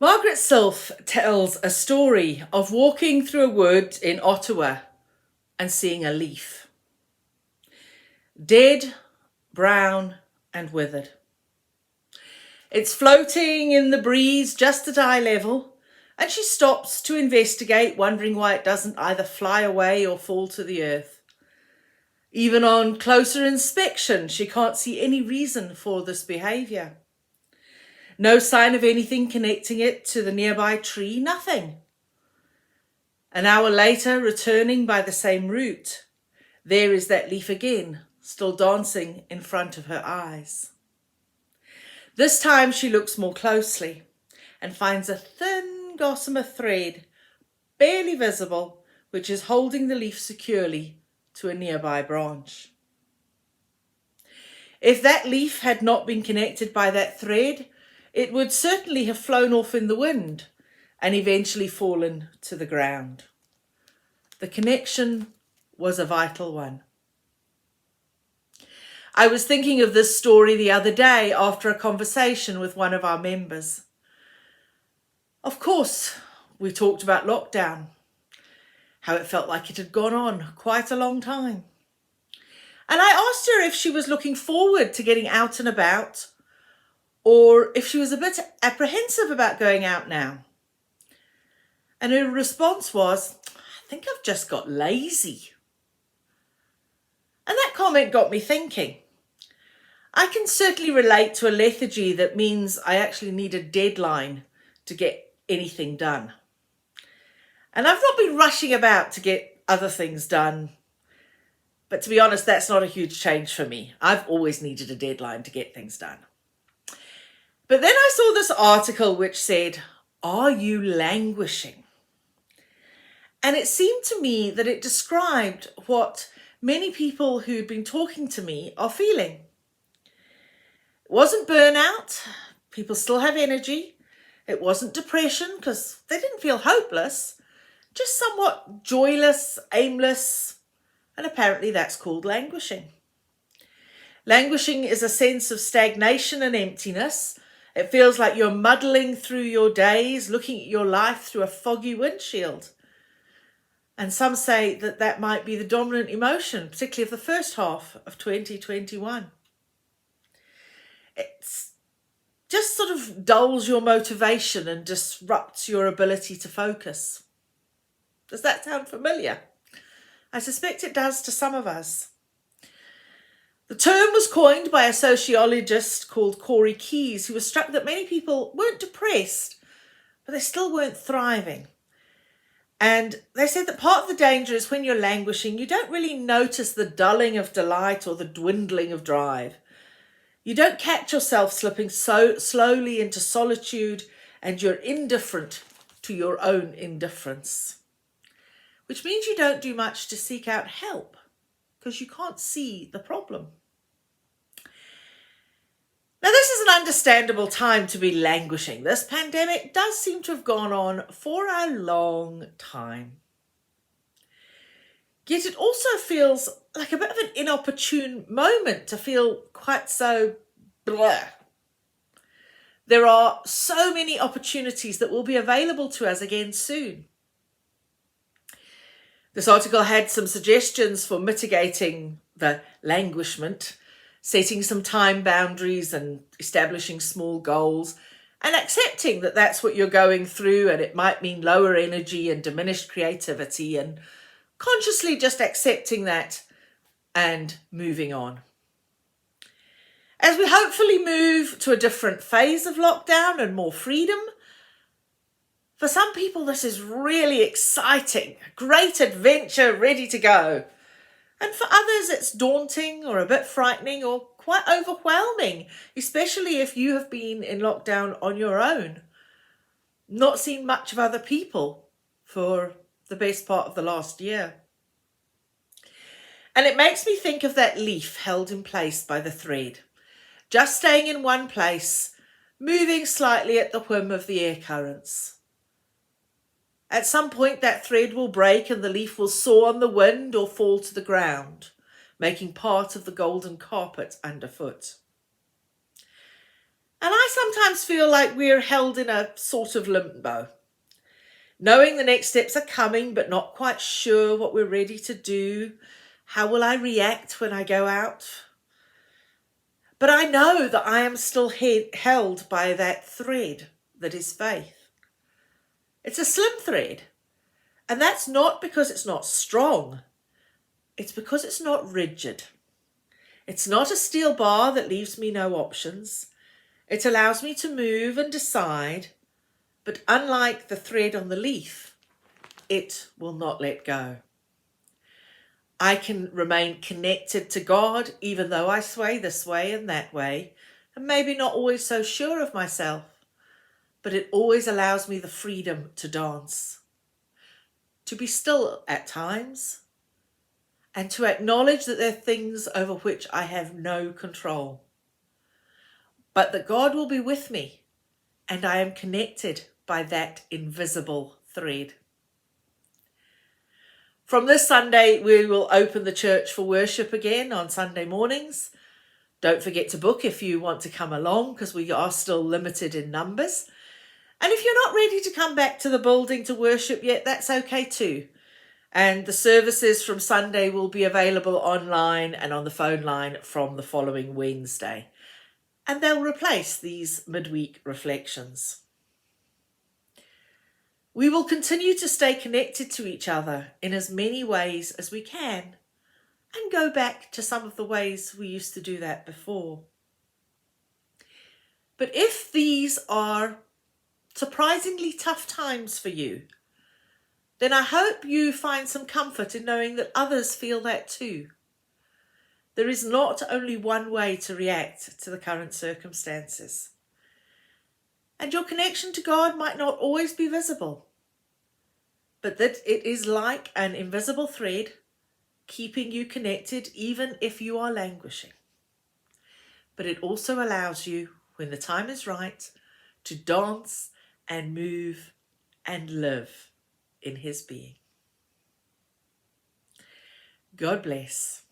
Margaret Silf tells a story of walking through a wood in Ottawa and seeing a leaf. Dead, brown and withered. It's floating in the breeze just at eye level, and she stops to investigate, wondering why it doesn't either fly away or fall to the earth. Even on closer inspection, she can't see any reason for this behaviour. No sign of anything connecting it to the nearby tree, nothing. An hour later, returning by the same route, there is that leaf again, still dancing in front of her eyes. This time she looks more closely and finds a thin gossamer thread, barely visible, which is holding the leaf securely to a nearby branch. If that leaf had not been connected by that thread, it would certainly have flown off in the wind and eventually fallen to the ground. The connection was a vital one. I was thinking of this story the other day after a conversation with one of our members. Of course, we talked about lockdown, how it felt like it had gone on quite a long time. And I asked her if she was looking forward to getting out and about, or if she was a bit apprehensive about going out now. And her response was, I think I've just got lazy. And that comment got me thinking. I can certainly relate to a lethargy that means I actually need a deadline to get anything done. And I've not been rushing about to get other things done. But to be honest, that's not a huge change for me. I've always needed a deadline to get things done. But then I saw this article which said, "Are you languishing?" And it seemed to me that it described what many people who'd been talking to me are feeling. It wasn't burnout. People still have energy. It wasn't depression because they didn't feel hopeless, just somewhat joyless, aimless, and apparently that's called languishing. Languishing is a sense of stagnation and emptiness. It feels like you're muddling through your days, looking at your life through a foggy windshield. And some say that that might be the dominant emotion, particularly of the first half of 2021. It's just sort of dulls your motivation and disrupts your ability to focus. Does that sound familiar? I suspect it does to some of us. The term was coined by a sociologist called Corey Keyes, who was struck that many people weren't depressed, but they still weren't thriving. And they said that part of the danger is when you're languishing, you don't really notice the dulling of delight or the dwindling of drive. You don't catch yourself slipping so slowly into solitude, and you're indifferent to your own indifference, which means you don't do much to seek out help because you can't see the problem. Now, this is an understandable time to be languishing. This pandemic does seem to have gone on for a long time. Yet it also feels like a bit of an inopportune moment to feel quite so blah. There are so many opportunities that will be available to us again soon. This article had some suggestions for mitigating the languishment, setting some time boundaries and establishing small goals, and accepting that that's what you're going through and it might mean lower energy and diminished creativity, and consciously just accepting that and moving on. As we hopefully move to a different phase of lockdown and more freedom, for some people this is really exciting, a great adventure ready to go. And for others it's daunting or a bit frightening or quite overwhelming, especially if you have been in lockdown on your own, not seen much of other people for the best part of the last year. And it makes me think of that leaf held in place by the thread, just staying in one place, moving slightly at the whim of the air currents. At some point that thread will break and the leaf will soar on the wind or fall to the ground, making part of the golden carpet underfoot. And I sometimes feel like we're held in a sort of limbo, knowing the next steps are coming, but not quite sure what we're ready to do. How will I react when I go out? But I know that I am still held by that thread that is faith. It's a slim thread. And that's not because it's not strong. It's because it's not rigid. It's not a steel bar that leaves me no options. It allows me to move and decide, but unlike the thread on the leaf, it will not let go. I can remain connected to God even though I sway this way and that way, and maybe not always so sure of myself, but it always allows me the freedom to dance, to be still at times, and to acknowledge that there are things over which I have no control, but that God will be with me, and I am connected by that invisible thread. From this Sunday, we will open the church for worship again on Sunday mornings. Don't forget to book if you want to come along, because we are still limited in numbers. And if you're not ready to come back to the building to worship yet, that's okay too. And the services from Sunday will be available online and on the phone line from the following Wednesday. And they'll replace these midweek reflections. We will continue to stay connected to each other in as many ways as we can, and go back to some of the ways we used to do that before. But if these are surprisingly tough times for you, then I hope you find some comfort in knowing that others feel that too. There is not only one way to react to the current circumstances. And your connection to God might not always be visible, but that it is like an invisible thread keeping you connected even if you are languishing. But it also allows you, when the time is right, to dance and move and live in His being. God bless.